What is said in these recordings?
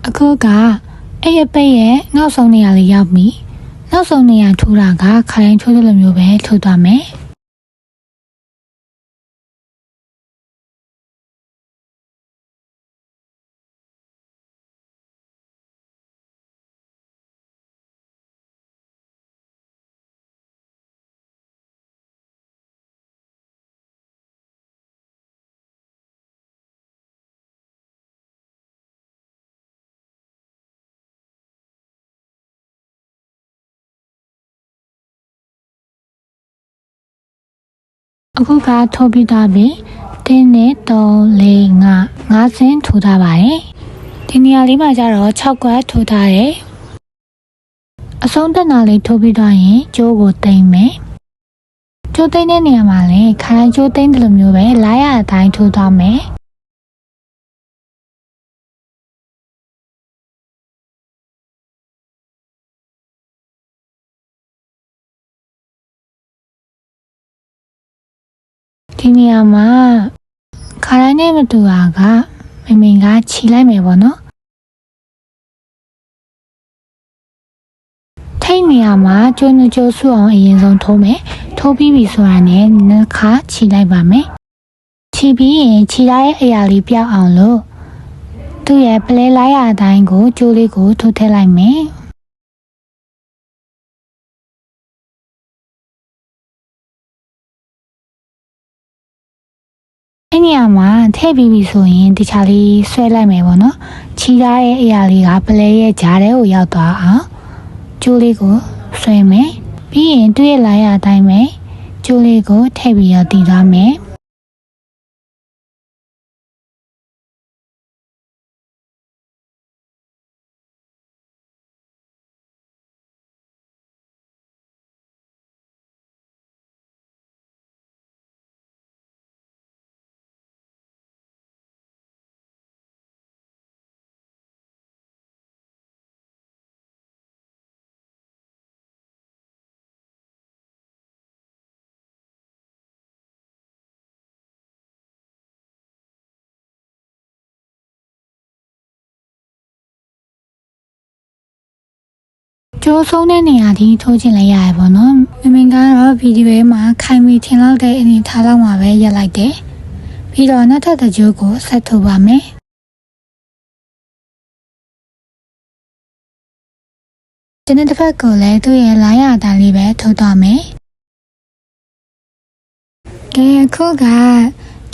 အခုကအဲ့ရပိတ်ရဲ့နောက်ဆုံးနေရာလေးရောက်ပြီနောက်ဆုံးနေရာထိုးတာကခရိုင်ထိုးတဲ့လိုမျိုးပဲထိုးသွားမယ်အခုကထိုးပြီးသွားပြီတင်းနဲ့3 4 5ဆင်းထိုးထားပါတယ်ဒီနေရာလေးမှာကျတော့6ကွက်ထိုးထားတယ်အဆုံးတက်နာလေးထိုးပြီးသွားရင်ကျိုးကိုတိမ့်မယ်ကျိုးတိမ့်တဲ့နေရာမှာလည်းခရိုင်ကျိုးတိမ့်တယ်လိုမျိုးပဲလာရအတိုင်းထိုးသွားမယ်ဒီနေရာမှာခရိုင်နဲ့မတူတာကမင်ကခြိလိုက်မယ်ပေါ့နော်ထိတ်နေရာမှာကျိုးနှကျိုးဆူအောင်အရင်ဆုံးထိုးမယ်ထိုးပြီးပြီဆိုတာနဲ့နှစ်ခါခြိလိုက်ပါမယ်ခြိပြီးရင်ခြိလိုက်တဲ့အရာလေးပြောက်အောင်လို့သူ့ရဲ့ပလဲလိုက်ရအတိုင်းကိုကျိုးလေးကိုထိုးထည့်လိုက်မယ်အဲ့နေရာမှာထည့်ပြီးပြီဆိုရင်တခြားလေးဆွဲလိုက်မယ်ပေါ့နော်ခြိထားတဲ့အရာလေးကပလဲရဲ့ကြားထဲကိုရောက်သွားအောင်ကျိုးလေးကိုဆွဲမယ်ပြီးရင်သူ့ရဲ့လိုက်ရအတိုင်းပဲကျိုးလေးကိုထည့်ပြီးတော့တည်သွားမယ်ကျိုးဆုံးတဲ့နေရာထိထိုးချင်လိုက်ရတယ်ပေါ့နော်မင်ကတော့ဗီဒီယိုရဲ့မှာခိုင်မီထင်လောက်တဲ့အနေထားလောက်မှာပဲရက်လိုက်တယ်ပြီးတော့နောက်ထပ်တစ်ကြိုးကိုဆက်ထိုးပါမယ်ဒီနေ့တစ်ဖက်ကိုလည်းသူ့ရဲ့လာရအတိုင်းလေးပဲထိုးသွားမယ်ကဲအခုက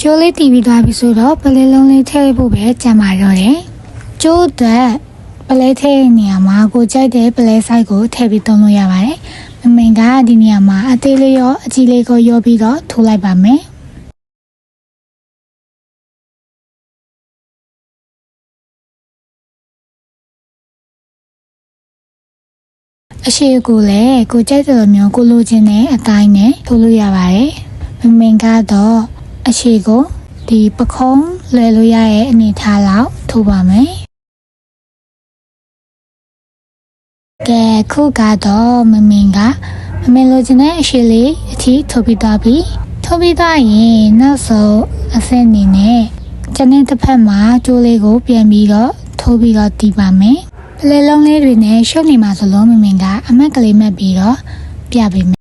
ကျိုးလေးတည်ပြီးသွားပြီဆိုတော့ပလဲလုံးလေးထည့်ဖို့ပဲကြံပါတော့တယ်ကျိုးသက်ပလဲထည့်နေရာမှာကိုကြိုက်တဲ့ပလဲဆိုင်ကိုထည့်ပြီးသုံးလို့ရပါတယ်မင်ကဒီနေရာမှာအသေးလေးရောအကြီးလေးကိုရောပြီးတော့ထိုးလိုက်ပါမယ်အရှိကိုလည်းကိုကြိုက်တဲ့လိုမျိုးကိုလိုချင်တဲ့အတိုင်းနဲ့ထိုးလို့ရပါတယ်မင်ကတော့အရှိကိုဒီပခုံးလွယ်လို့ရရဲ့အနေထားလောက်ထိုးပါမယ်ကဲခုကတော့မင်လိုချင်တဲ့အရှိလေးအထိထိုးပြီးသွားပြီထိုးပြီးသွားရင်နောက်ဆုံးအဆင့်အနေနဲ့ကျန်တဲ့တစ်ဖက်မှာကျိုးလေးကိုပြန်ပြီးတော့ထိုးပြီးတော့တီးပါမယ်ပလဲလုံးလေးတွေနဲ့ရှုပ်နေမှာဆိုလို့မင်ကအမက်ကလေးမှတ်ပြီးတော့ပြပေးမယ်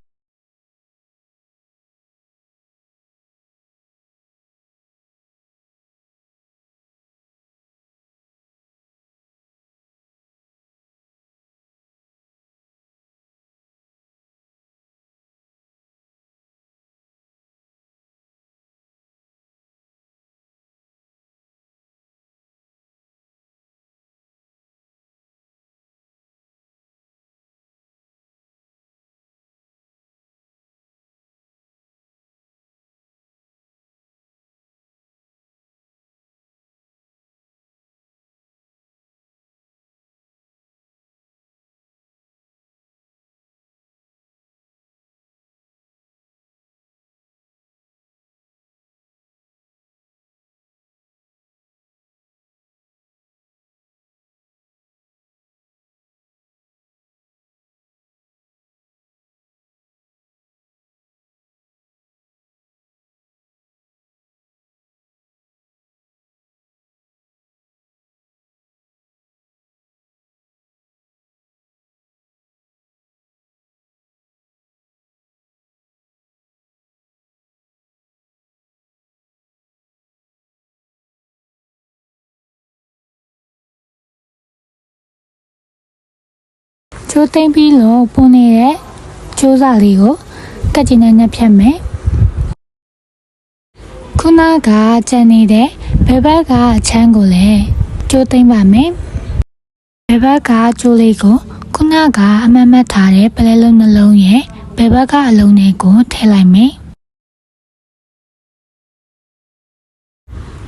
ကျိုးသိမ့်ပြီးလို့ပုံနေတဲ့ကျိုးစာလေးကိုကတ်ကျင်နဲ့ညှက်ဖြတ်မယ်ခုနကကျန်နေတဲ့ဘယ်ဘက်ကအချမ်းကိုလည်းကျိုးသိမ့်ပါမယ်ဘယ်ဘက်ကကျိုးလေးကိုခုနကအမှတ်မှတ်ထားတဲ့ပလဲလုံးနှလုံးရဲ့ဘယ်ဘက်ကအလုံးတွေကိုထည့်လိုက်မယ်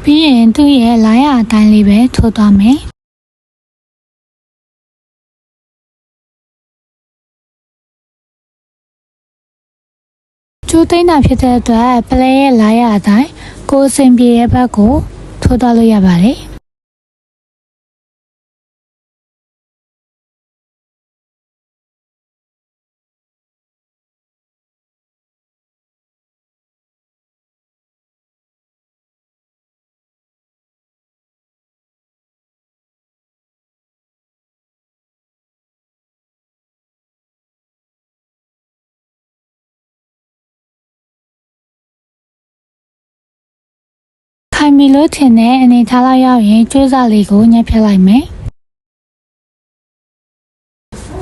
ပြီးရင်သူ့ရဲ့လာရအတိုင်းလေးပဲထိုးသွားမယ်ကျိုးသိမ့်တာဖြစ်တဲ့အတွက်ပလဲရဲ့လာရအတိုင်းကိုယ်အစဉ်ပြေရဲ့ဘက်ကိုထိုးသွားလို့ရပါတယ်ခိုင်ပြီလို့ထင်တဲ့အနေထားလိုက်ရောက်ရင်ကျိုးစာလေးကိုညှက်ဖြတ်လိုက်မယ်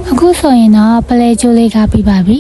အခုဆိုရင်တော့ပလဲကျိုးလေးကပြီးပါပြီ